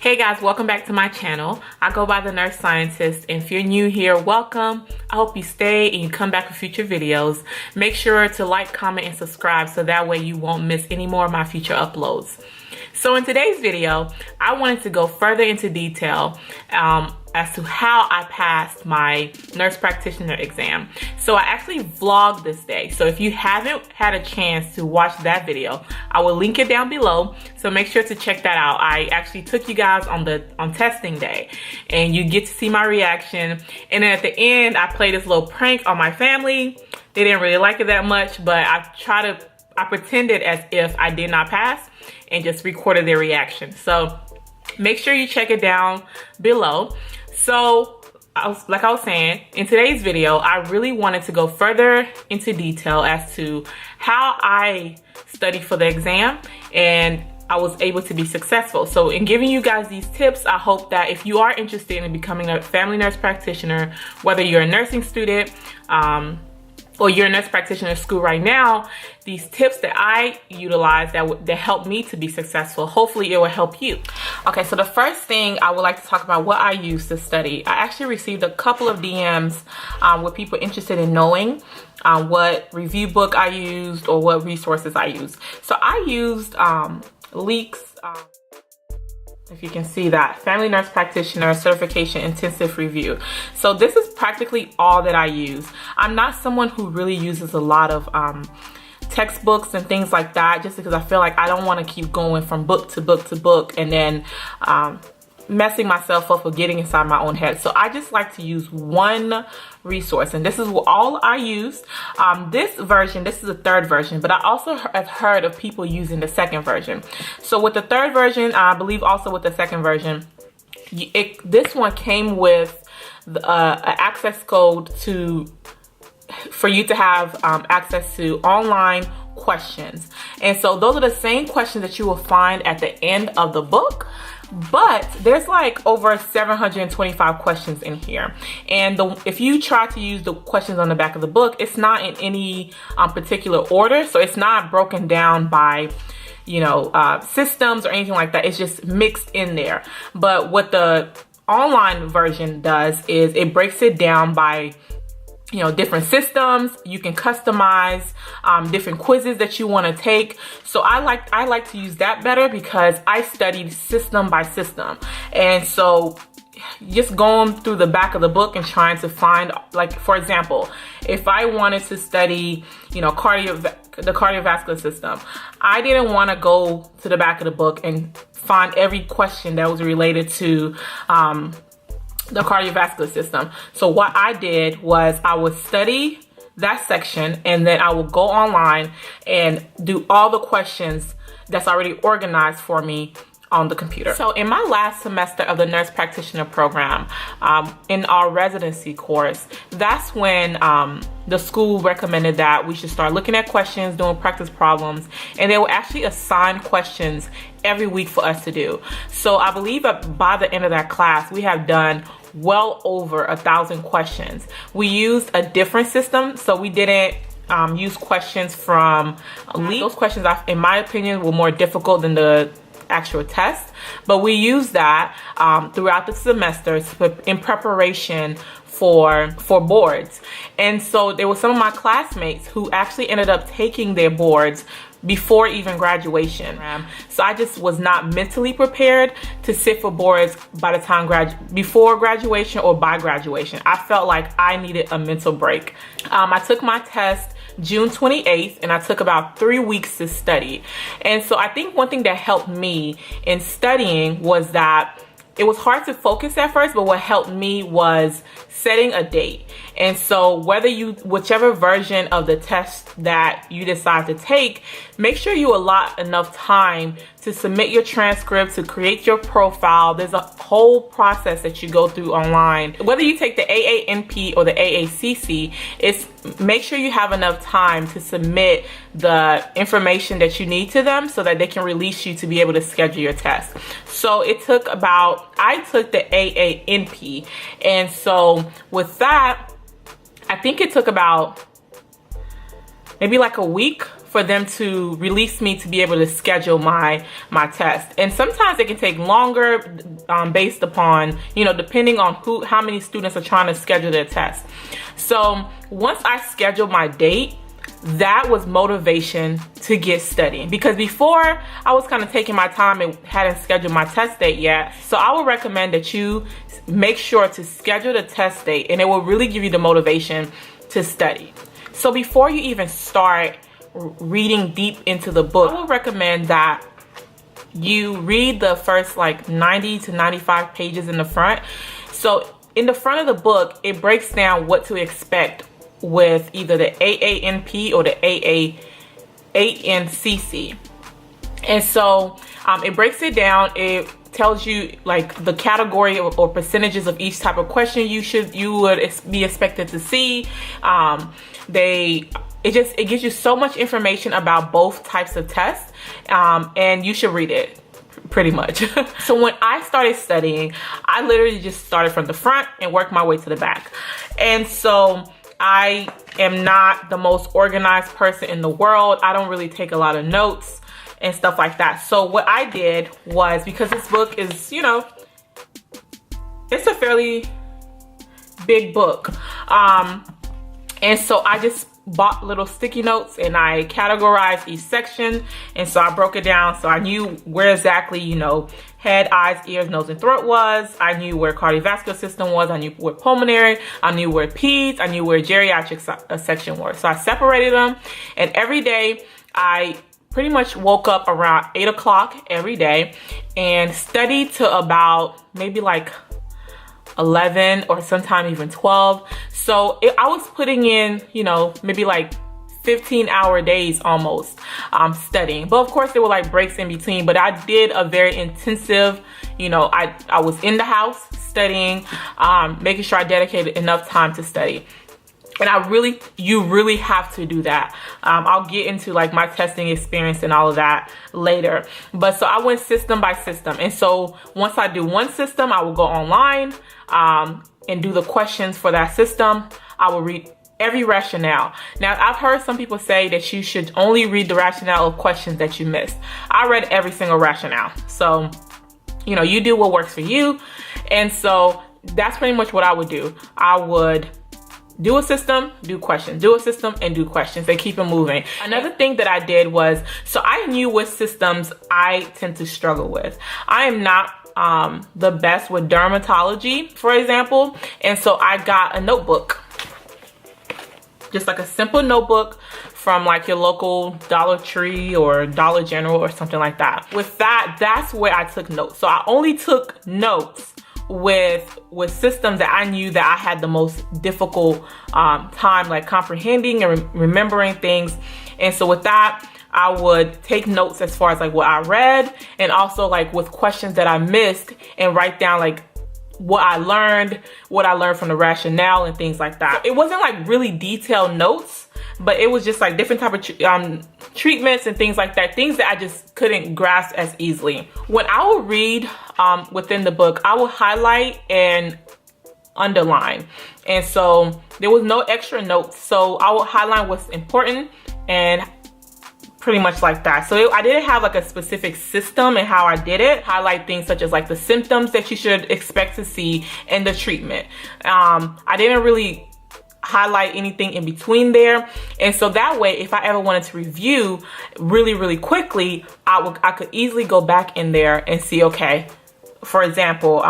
Hey guys, welcome back to my channel. I go by the Nurse Scientist, and if you're new here, welcome. I hope you stay and you come back for future videos. Make sure to like, comment, and subscribe so that way you won't miss any more of my future uploads. So in today's video, I wanted to go further into detail as to how I passed my nurse practitioner exam. So I actually vlogged this day. So if you haven't had a chance to watch that video, I will link it down below. So make sure to check that out. I actually took you guys on testing day, and you get to see my reaction. And then at the end, I played this little prank on my family. They didn't really like it that much, but I pretended as if I did not pass and just recorded their reaction. So make sure you check it down below. So like I was saying, in today's video, I really wanted to go further into detail as to how I studied for the exam and I was able to be successful. So in giving you guys these tips, I hope that if you are interested in becoming a family nurse practitioner, whether you're a nursing student, or you're a nurse practitioner in school right now, these tips that I utilize that help me to be successful, hopefully it will help you. Okay, so the first thing I would like to talk about what I use to study. I actually received a couple of DMs with people interested in knowing what review book I used or what resources I used. So I used Leaks. If you can see that, Family Nurse Practitioner Certification Intensive Review. So this is practically all that I use. I'm not someone who really uses a lot of textbooks and things like that, just because I feel like I don't want to keep going from book to book to book and then messing myself up or getting inside my own head. So I just like to use one resource, and this is all I use. This version, this is the third version, but I also have heard of people using the second version. So with the third version, I believe also with the second version, this one came with an access code for you to have access to online questions. And so those are the same questions that you will find at the end of the book. But there's like over 725 questions in here. And if you try to use the questions on the back of the book, it's not in any particular order. So it's not broken down by, systems or anything like that. It's just mixed in there. But what the online version does is it breaks it down by different systems. You can customize different quizzes that you want to take. So I like to use that better because I studied system by system. And so just going through the back of the book and trying to find, like, for example, if I wanted to study, the cardiovascular system, I didn't want to go to the back of the book and find every question that was related to the cardiovascular system. So what I did was I would study that section, and then I would go online and do all the questions that's already organized for me on the computer. So in my last semester of the nurse practitioner program, in our residency course, that's when the school recommended that we should start looking at questions, doing practice problems, and they will actually assign questions every week for us to do. So I believe that by the end of that class, we have done well over 1,000 questions. We used a different system, so we didn't use questions from Leaks. Those questions, in my opinion, were more difficult than the actual test, but we used that throughout the semester in preparation for boards. And so there were some of my classmates who actually ended up taking their boards before even graduation. So I just was not mentally prepared to sit for boards by the time before graduation or by graduation. I felt like I needed a mental break. I took my test June 28th, and I took about 3 weeks to study. And so I think one thing that helped me in studying was that it was hard to focus at first, but what helped me was setting a date. And so whichever version of the test that you decide to take, make sure you allot enough time to submit your transcript, to create your profile. There's a whole process that you go through online. Whether you take the AANP or the AACC, make sure you have enough time to submit the information that you need to them so that they can release you to be able to schedule your test. So I took the AANP. And so with that, I think it took about maybe like a week for them to release me to be able to schedule my test. And sometimes it can take longer based upon, you know, depending on how many students are trying to schedule their test. So once I scheduled my date, that was motivation to get studying, because before I was kind of taking my time and hadn't scheduled my test date yet. So I would recommend that you make sure to schedule the test date, and it will really give you the motivation to study. So before you even start reading deep into the book, I would recommend that you read the first like 90 to 95 pages in the front. So in the front of the book, it breaks down what to expect with either the AANP or the AANCC. And so it breaks it down. It tells you like the category or percentages of each type of question you would be expected to see. It gives you so much information about both types of tests, and you should read it pretty much. So when I started studying, I literally just started from the front and worked my way to the back. And so I am not the most organized person in the world. I don't really take a lot of notes and stuff like that. So what I did was, because this book is, you know, it's a fairly big book. And so I just bought little sticky notes and I categorized each section. And so I broke it down so I knew where exactly, you know, head, eyes, ears, nose, and throat was. I knew where cardiovascular system was. I knew where pulmonary. I knew where peds. I knew where geriatric section was. So I separated them. And every day I pretty much woke up around 8 o'clock every day and studied to about maybe like 11 or sometime even 12. So I was putting in, you know, maybe like 15-hour days almost studying. But of course there were like breaks in between, but I did a very intensive, you know, I was in the house studying, making sure I dedicated enough time to study. And you really have to do that. I'll get into like my testing experience and all of that later. But so I went system by system. And so once I do one system, I will go online and do the questions for that system. I will read every rationale. Now, I've heard some people say that you should only read the rationale of questions that you missed. I read every single rationale. So, you know, you do what works for you. And so that's pretty much what I would do. I would do a system, do questions, do a system, and do questions. They keep it moving. Another thing that I did was, so I knew what systems I tend to struggle with. I am not the best with dermatology, for example. And so I got a notebook, just like a simple notebook from like your local Dollar Tree or Dollar General or something like that. With that, that's where I took notes. So I only took notes with systems that I knew that I had the most difficult time like comprehending and remembering things. And so with that, I would take notes as far as like what I read, and also like with questions that I missed, and write down like what I learned from the rationale and things like that. So it wasn't like really detailed notes, but it was just like different type of treatments and things like that, things that I just couldn't grasp as easily. When I would read within the book, I would highlight and underline. And so there was no extra notes. So I would highlight what's important and pretty much like that. So I didn't have like a specific system in how I did it. Highlight things such as like the symptoms that you should expect to see and the treatment. I didn't really highlight anything in between there. And so that way, if I ever wanted to review really quickly, I could easily go back in there and see, okay, for example,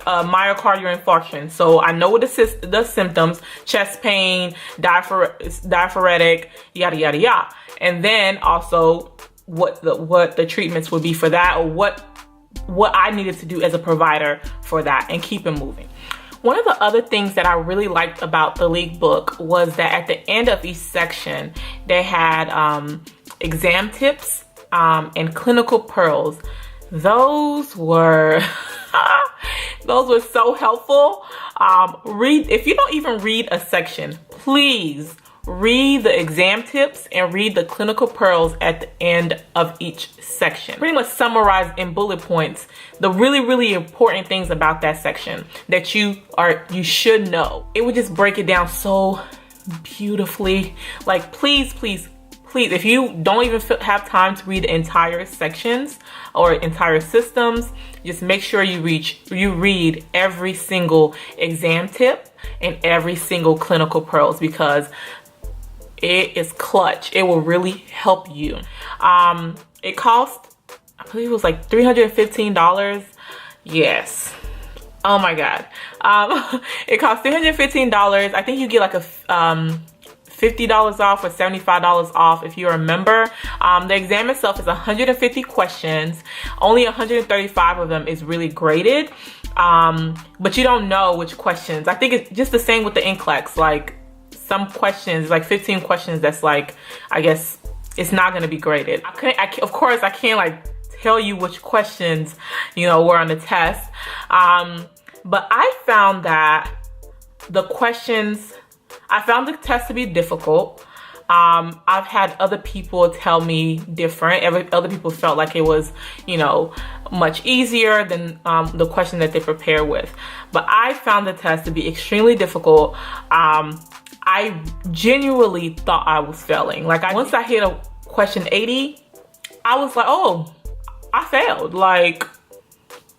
myocardial infarction. So I know what the symptoms, chest pain, diaphoretic, yada, yada, yada. And then also what the treatments would be for that, or what I needed to do as a provider for that, and keep it moving. One of the other things that I really liked about the League book was that at the end of each section, they had exam tips and clinical pearls. Those were so helpful. If you don't even read a section, please read the exam tips and read the clinical pearls at the end of each section. Pretty much summarize in bullet points the really important things about that section that you should know. It would just break it down so beautifully. Like, please please, if you don't even have time to read entire sections or entire systems, just make sure you read every single exam tip and every single clinical pearls, because it is clutch. It will really help you. It cost, I believe it was like $315. Yes. Oh my God. It costs $315. I think you get like a $50 off or $75 off if you're a member. The exam itself is 150 questions. Only 135 of them is really graded. But you don't know which questions. I think it's just the same with the NCLEX. Like some questions, like 15 questions, that's like, I guess it's not going to be graded. Of course, I can't like tell you which questions, you know, were on the test. But I found that I found the test to be difficult. I've had other people tell me different. Other people felt like it was, you know, much easier than the question that they prepare with. But I found the test to be extremely difficult. I genuinely thought I was failing. Like once I hit a question 80, I was like, oh, I failed. Like,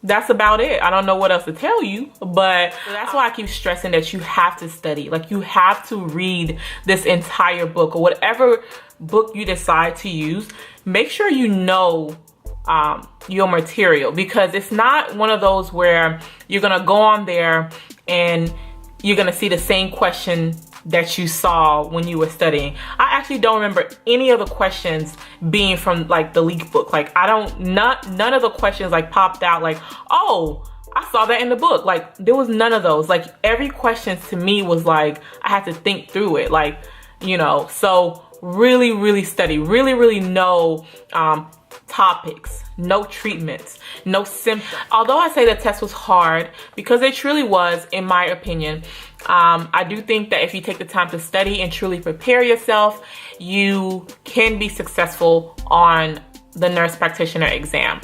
that's about it. I don't know what else to tell you, but that's why I keep stressing that you have to study. Like, you have to read this entire book, or whatever book you decide to use. Make sure you know your material, because it's not one of those where you're gonna go on there and you're gonna see the same question that you saw when you were studying. I actually don't remember any of the questions being from like the leak book. Like none of the questions like popped out like, oh, I saw that in the book. Like there was none of those. Like every question to me was like, I had to think through it. Like, you know, so really study, really know topics, no treatments, no symptoms. Although I say the test was hard, because it truly was, in my opinion, I do think that if you take the time to study and truly prepare yourself, you can be successful on the nurse practitioner exam.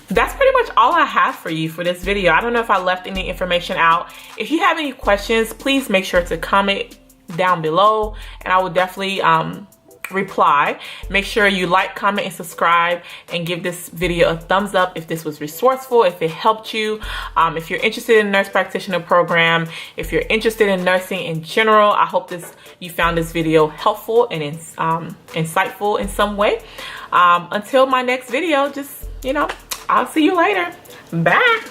That's pretty much all I have for you for this video. I don't know if I left any information out. If you have any questions, please make sure to comment down below, and I will definitely reply. Make sure you like, comment, and subscribe, and give this video a thumbs up if this was resourceful, if it helped you. If you're interested in the nurse practitioner program, if you're interested in nursing in general, I hope you found this video helpful and insightful in some way. Until my next video, just, you know, I'll see you later. Bye.